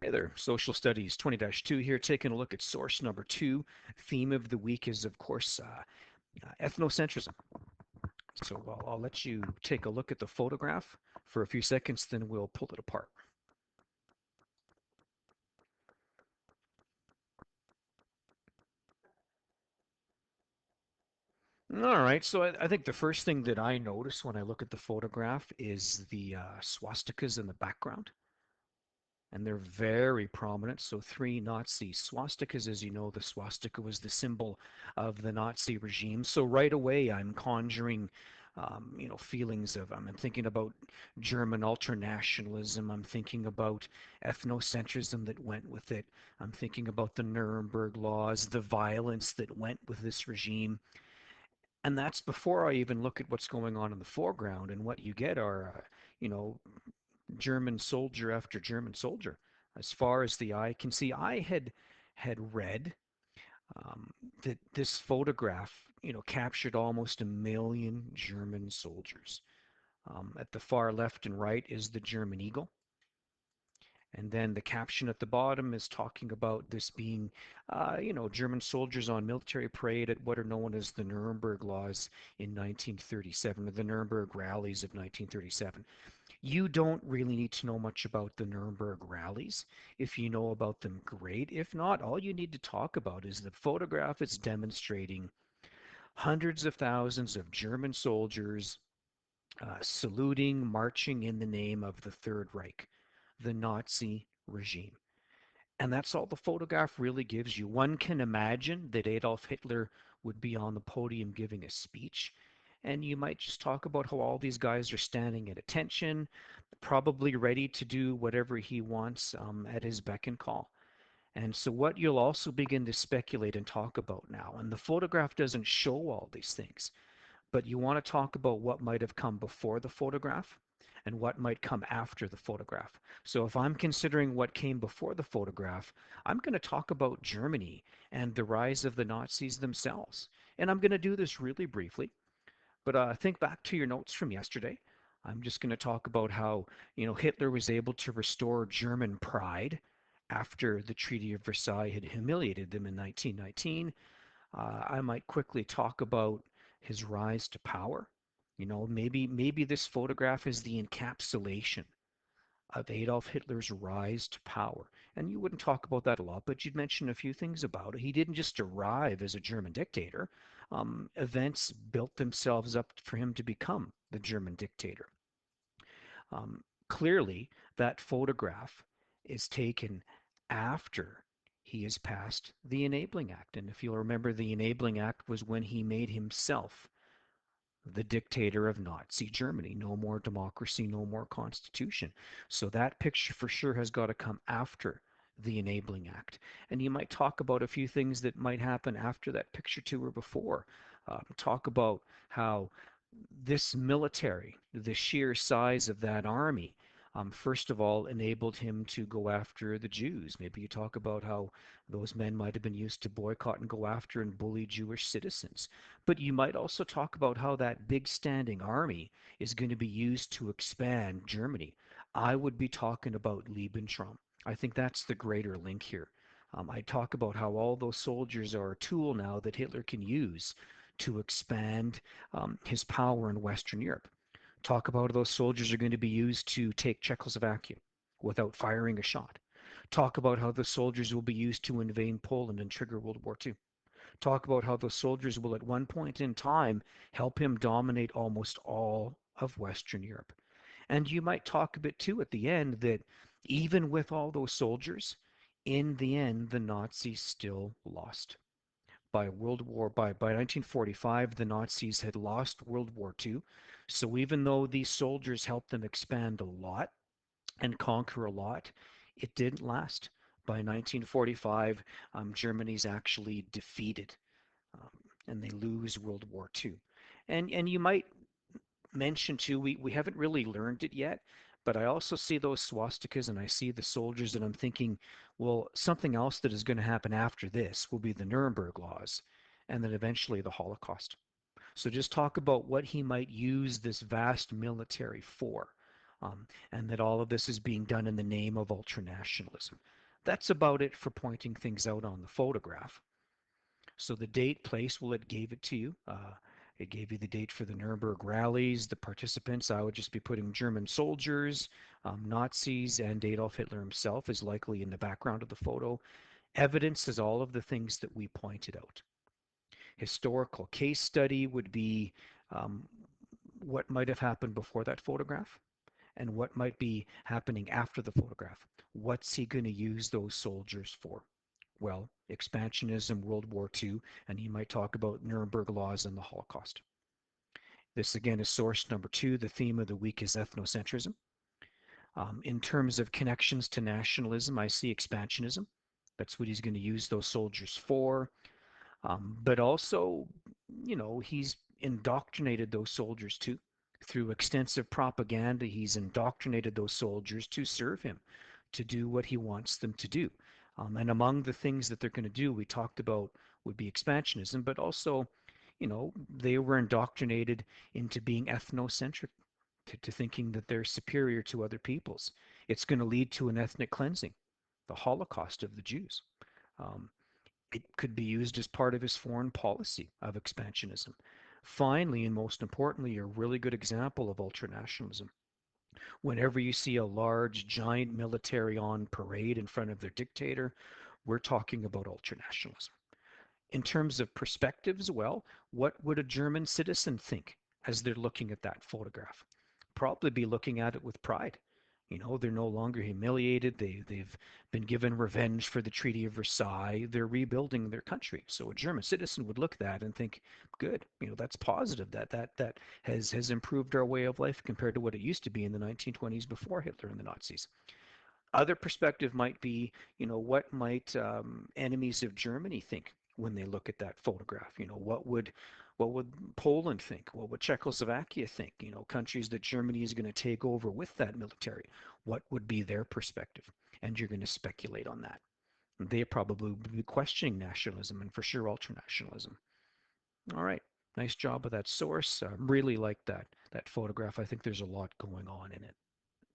Hey there, Social Studies 20-2 here, taking a look at source number two. Theme of the week is, of course, ethnocentrism. So I'll let you take a look at the photograph for a few seconds, then we'll pull it apart. All right, so I think the first thing that I notice when I look at the photograph is the swastikas in the background, and they're very prominent. So three Nazi swastikas, as you know, the swastika was the symbol of the Nazi regime. So right away, I'm conjuring, feelings of. I'm thinking about German ultranationalism. I'm thinking about ethnocentrism that went with it. I'm thinking about the Nuremberg laws, the violence that went with this regime. And that's before I even look at what's going on in the foreground. And what you get are, you know, German soldier after German soldier. As far as the eye can see, I had read um, that this photograph, captured almost 1 million German soldiers. At the far left and right is the German eagle. And then the caption at the bottom is talking about this being, German soldiers on military parade at what are known as the Nuremberg laws in 1937, or the Nuremberg rallies of 1937. You don't really need to know much about the Nuremberg rallies. If you know about them, great. If not, all you need to talk about is the photograph is demonstrating hundreds of thousands of German soldiers saluting, marching in the name of the Third Reich, the Nazi regime. And that's all the photograph really gives you. One can imagine that Adolf Hitler would be on the podium giving a speech, and you might just talk about how all these guys are standing at attention, probably ready to do whatever he wants at his beck and call. And so, what you'll also begin to speculate and talk about now, and the photograph doesn't show all these things, but you want to talk about what might have come before the photograph and what might come after the photograph. So if I'm considering what came before the photograph, I'm going to talk about Germany and the rise of the Nazis themselves. And I'm going to do this really briefly, but think back to your notes from yesterday. I'm just going to talk about how, Hitler was able to restore German pride after the Treaty of Versailles had humiliated them in 1919. I might quickly talk about his rise to power. Maybe this photograph is the encapsulation of Adolf Hitler's rise to power. And you wouldn't talk about that a lot, but you'd mention a few things about it. He didn't just arrive as a German dictator. Events built themselves up for him to become the German dictator. Clearly, that photograph is taken after he has passed the Enabling Act. And if you'll remember, the Enabling Act was when he made himself the dictator of Nazi Germany. No more democracy, no more constitution. So that picture for sure has got to come after the Enabling Act. And you might talk about a few things that might happen after that picture too or before. Talk about how this military, the sheer size of that army, first of all, enabled him to go after the Jews. Maybe you talk about how those men might have been used to boycott and go after and bully Jewish citizens. But you might also talk about how that big standing army is going to be used to expand Germany. I would be talking about Liebentraum. I think that's the greater link here. I talk about how all those soldiers are a tool now that Hitler can use to expand his power in Western Europe. Talk about how those soldiers are going to be used to take Czechoslovakia without firing a shot. Talk about how the soldiers will be used to invade Poland and trigger World War II. Talk about how the soldiers will at one point in time help him dominate almost all of Western Europe. And you might talk a bit too at the end that even with all those soldiers, in the end, the Nazis still lost. By 1945, the Nazis had lost World War II. So even though these soldiers helped them expand a lot and conquer a lot, it didn't last. By 1945, Germany's actually defeated, um, and they lose World War II. And you might mention too, we haven't really learned it yet, but I also see those swastikas and I see the soldiers and I'm thinking, well, something else that is going to happen after this will be the Nuremberg laws and then eventually the Holocaust. So just talk about what he might use this vast military for. and that all of this is being done in the name of ultranationalism. That's about it for pointing things out on the photograph. So the date, place, well, it gave it to you. It gave you the date for the Nuremberg rallies, the participants. I would just be putting German soldiers, Nazis, and Adolf Hitler himself is likely in the background of the photo. Evidence is all of the things that we pointed out. Historical case study would be um, what might have happened before that photograph and what might be happening after the photograph. What's he going to use those soldiers for? Well, expansionism, World War II, and he might talk about Nuremberg laws and the Holocaust. This again is source number two. The theme of the week is ethnocentrism. In terms of connections to nationalism, I see expansionism. That's what he's going to use those soldiers for. But also, he's indoctrinated those soldiers too. Through extensive propaganda, he's indoctrinated those soldiers to serve him, to do what he wants them to do. And among the things that they're going to do, we talked about would be expansionism, but also, they were indoctrinated into being ethnocentric, to thinking that they're superior to other peoples. It's going to lead to an ethnic cleansing, the Holocaust of the Jews. Um, it could be used as part of his foreign policy of expansionism. Finally, and most importantly, a really good example of ultranationalism. Whenever you see a large, giant military on parade in front of their dictator, we're talking about ultranationalism. In terms of perspectives, well, what would a German citizen think as they're looking at that photograph? Probably be looking at it with pride. They're no longer humiliated. They've been given revenge for the Treaty of Versailles. They're rebuilding their country. So a German citizen would look at that and think, good, that's positive. That has improved our way of life compared to what it used to be in the 1920s before Hitler and the Nazis. Other perspective might be, what might enemies of Germany think when they look at that photograph? What would Poland think? What would Czechoslovakia think? Countries that Germany is going to take over with that military. What would be their perspective? And you're going to speculate on that. They probably would be questioning nationalism and for sure ultranationalism. All right, nice job with that source. Really like that photograph. I think there's a lot going on in it.